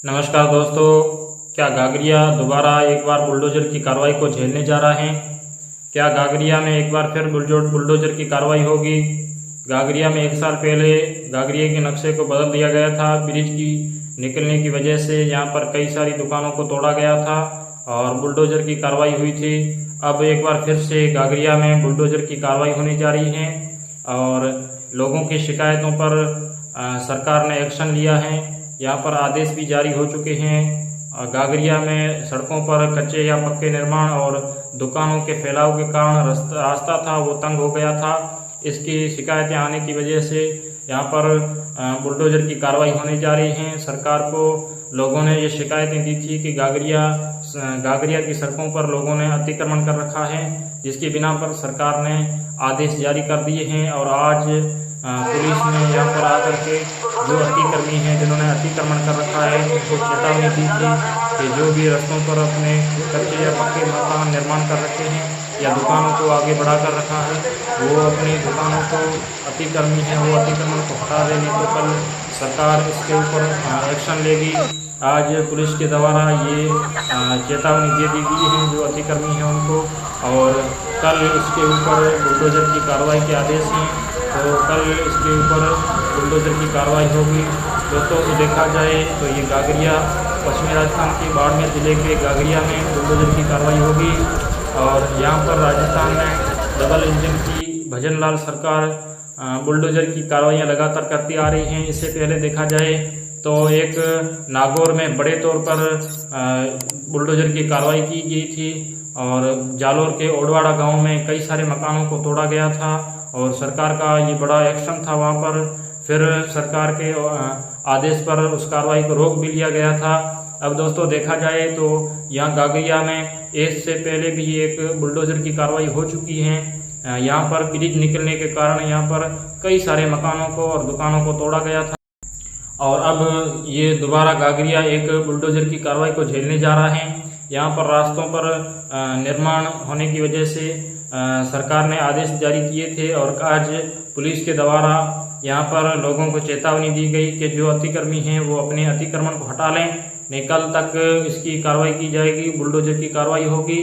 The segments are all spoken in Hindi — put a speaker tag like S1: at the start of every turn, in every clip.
S1: नमस्कार दोस्तों, क्या गागरिया दोबारा एक बार बुलडोजर की कार्रवाई को झेलने जा रहा है? क्या गागरिया में एक बार फिर बुलडोजर की कार्रवाई होगी? गागरिया में 1 साल पहले गागरिया के नक्शे को बदल दिया गया था। ब्रिज की निकलने की वजह से यहाँ पर कई सारी दुकानों को तोड़ा गया था और बुलडोजर की कार्रवाई हुई थी। अब एक बार फिर से गागरिया में बुलडोजर की कार्रवाई होने जा रही है और लोगों की शिकायतों पर सरकार ने एक्शन लिया है। यहाँ पर आदेश भी जारी हो चुके हैं। गागरिया में सड़कों पर कच्चे या पक्के निर्माण और दुकानों के फैलाव के कारण रास्ता था वो तंग हो गया था। इसकी शिकायतें आने की वजह से यहाँ पर बुलडोजर की कार्रवाई होने जा रही है। सरकार को लोगों ने ये शिकायतें दी थी कि गागरिया की सड़कों पर लोगों ने अतिक्रमण कर रखा है, जिसकी बिना पर सरकार ने आदेश जारी कर दिए हैं और आज पुलिस ने यहाँ पर आकर के जो अतिक्रमी हैं जिन्होंने अतिक्रमण कर रखा है उनको चेतावनी दी थी कि जो भी रास्तों पर अपने कच्चे या पक्के मकान निर्माण कर रखे हैं या दुकानों को आगे बढ़ा कर रखा है वो अपनी दुकानों को अतिक्रमी है वो अतिक्रमण को हटा दे, नहीं तो कल सरकार इसके ऊपर एक्शन लेगी। आज पुलिस के द्वारा ये चेतावनी दे दी गई है जो अतिक्रमी है उनको, और कल इसके ऊपर बुलडोजर की कार्रवाई के आदेश हैं, तो कल इसके ऊपर बुलडोजर की कार्रवाई होगी। दोस्तों देखा जाए तो ये गागरिया पश्चिमी राजस्थान के बाड़मेर जिले के गागरिया में बुलडोजर की कार्रवाई होगी और यहाँ पर राजस्थान में डबल इंजन की भजनलाल सरकार बुलडोजर की कार्रवाइयाँ लगातार करती आ रही हैं। इससे पहले देखा जाए तो एक नागौर में बड़े तौर पर बुलडोजर की कार्रवाई की गई थी और जालोर के ओडवाड़ा गांव में कई सारे मकानों को तोड़ा गया था और सरकार का ये बड़ा एक्शन था वहां पर। फिर सरकार के आदेश पर उस कार्रवाई को रोक भी लिया गया था। अब दोस्तों देखा जाए तो यहाँ गागरिया में इससे पहले भी एक बुलडोजर की कार्रवाई हो चुकी है। यहाँ पर ब्रिज निकलने के कारण यहाँ पर कई सारे मकानों को और दुकानों को तोड़ा गया था और अब ये दोबारा गागरिया एक बुलडोजर की कार्रवाई को झेलने जा रहा है। यहाँ पर रास्तों पर निर्माण होने की वजह से सरकार ने आदेश जारी किए थे और आज पुलिस के द्वारा यहाँ पर लोगों को चेतावनी दी गई कि जो अतिक्रमी हैं वो अपने अतिक्रमण को हटा लें, नहीं कल तक इसकी कार्रवाई की जाएगी, बुलडोजर की कार्रवाई होगी।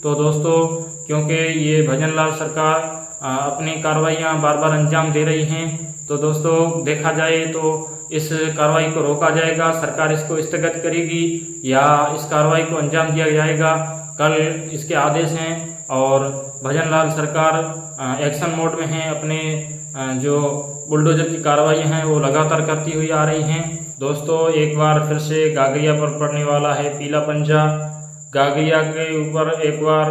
S1: तो दोस्तों क्योंकि ये भजनलाल सरकार अपनी कार्रवाइयाँ बार बार अंजाम दे रही हैं, तो दोस्तों देखा जाए तो इस कार्रवाई को रोका जाएगा, सरकार इसको स्थगित करेगी या इस कार्रवाई को अंजाम दिया जाएगा, कल इसके आदेश हैं और भजनलाल सरकार एक्शन मोड में है। अपने जो बुलडोजर की कार्रवाई हैं वो लगातार करती हुई आ रही हैं। दोस्तों एक बार फिर से गागरिया पर पड़ने वाला है पीला पंजा। गागरिया के ऊपर एक बार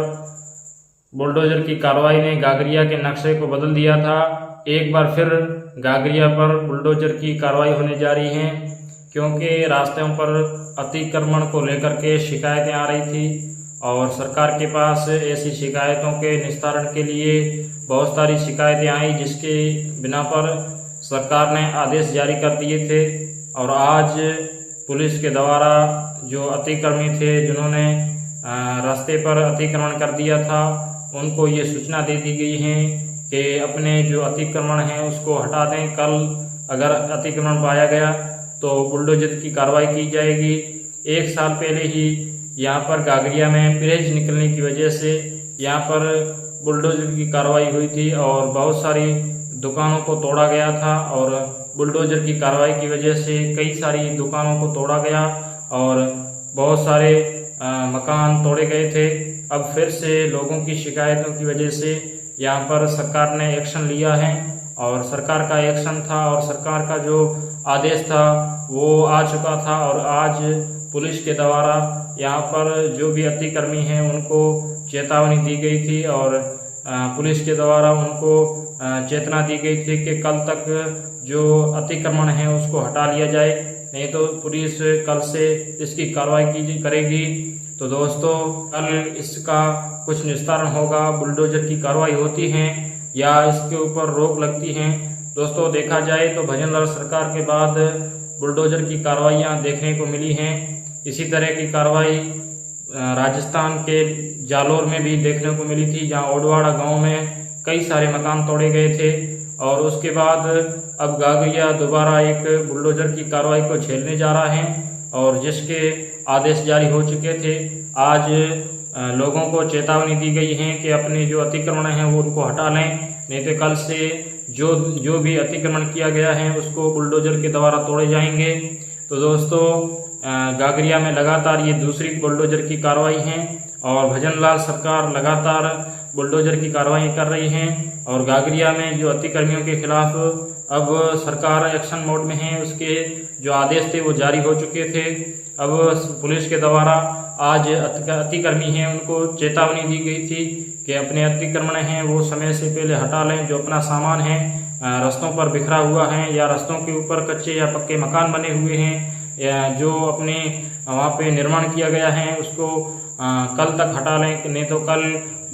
S1: बुलडोजर की कार्रवाई ने गागरिया के नक्शे को बदल दिया था। एक बार फिर गागरिया पर बुलडोजर की कार्रवाई होने जा रही है क्योंकि रास्तों पर अतिक्रमण को लेकर के शिकायतें आ रही थी और सरकार के पास ऐसी शिकायतों के निस्तारण के लिए बहुत सारी शिकायतें आई, जिसके बिना पर सरकार ने आदेश जारी कर दिए थे और आज पुलिस के द्वारा जो अतिक्रमी थे जिन्होंने रास्ते पर अतिक्रमण कर दिया था उनको ये सूचना दे दी गई है कि अपने जो अतिक्रमण है उसको हटा दें। कल अगर अतिक्रमण पाया गया तो बुलडोजर की कार्रवाई की जाएगी। 1 साल पहले ही यहाँ पर गागरिया में ब्रिज निकलने की वजह से यहाँ पर बुलडोजर की कार्रवाई हुई थी और बहुत सारी दुकानों को तोड़ा गया था और बुलडोजर की कार्रवाई की वजह से कई सारी दुकानों को तोड़ा गया और बहुत सारे मकान तोड़े गए थे। अब फिर से लोगों की शिकायतों की वजह से यहाँ पर सरकार ने एक्शन लिया है और सरकार का एक्शन था और सरकार का जो आदेश था वो आ चुका था और आज पुलिस के द्वारा यहाँ पर जो भी अतिक्रमी हैं उनको चेतावनी दी गई थी और पुलिस के द्वारा उनको चेतना दी गई थी कि कल तक जो अतिक्रमण है उसको हटा लिया जाए, नहीं तो पुलिस कल से इसकी कार्रवाई करेगी। तो दोस्तों कल इसका कुछ निस्तारण होगा, बुलडोजर की कार्रवाई होती है या इसके ऊपर रोक लगती है। दोस्तों देखा जाए तो भजनलाल सरकार के बाद बुलडोजर की कार्रवाइयाँ देखने को मिली हैं। इसी तरह की कार्रवाई राजस्थान के जालोर में भी देखने को मिली थी, जहां ओडवाड़ा गांव में कई सारे मकान तोड़े गए थे और उसके बाद अब गागरिया दोबारा एक बुलडोजर की कार्रवाई को झेलने जा रहा है। और जिसके आदेश जारी हो चुके थे। आज लोगों को चेतावनी दी गई है कि अपने जो अतिक्रमण हैं वो उनको हटा लें, नहीं तो कल से जो भी अतिक्रमण किया गया है उसको बुलडोजर के द्वारा तोड़े जाएंगे। तो दोस्तों, गागरिया में लगातार ये दूसरी बुलडोजर की कार्रवाई है और भजनलाल सरकार लगातार बुलडोजर की कार्रवाई कर रही है और गागरिया में जो अतिक्रमियों के खिलाफ अब सरकार एक्शन मोड में है, उसके जो आदेश थे वो जारी हो चुके थे। अब पुलिस के द्वारा आज अतिक्रमी हैं उनको चेतावनी दी गई थी कि अपने अतिक्रमण हैं वो समय से पहले हटा लें। जो अपना सामान है रास्तों पर बिखरा हुआ है या रास्तों के ऊपर कच्चे या पक्के मकान बने हुए हैं या जो अपने वहाँ पे निर्माण किया गया है उसको कल तक हटा लें, नहीं तो कल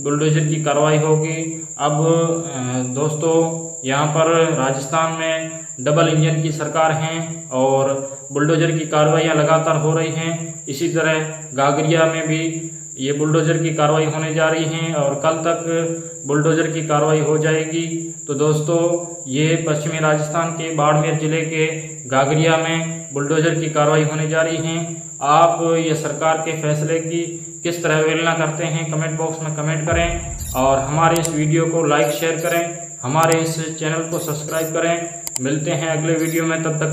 S1: बुलडोजर की कार्रवाई होगी। अब दोस्तों, यहाँ पर राजस्थान में डबल इंजन की सरकार है और बुलडोजर की कार्रवाइयाँ लगातार हो रही हैं। इसी तरह गागरिया में भी ये बुलडोजर की कार्रवाई होने जा रही है और कल तक बुलडोजर की कार्रवाई हो जाएगी। तो दोस्तों, ये पश्चिमी राजस्थान के बाड़मेर जिले के गागरिया में बुलडोजर की कार्रवाई होने जा रही है। आप ये सरकार के फैसले की किस तरह अवहेलना करते हैं, कमेंट बॉक्स में कमेंट करें और हमारे इस वीडियो को लाइक शेयर करें, हमारे इस चैनल को सब्सक्राइब करें। मिलते हैं अगले वीडियो में, तब तक के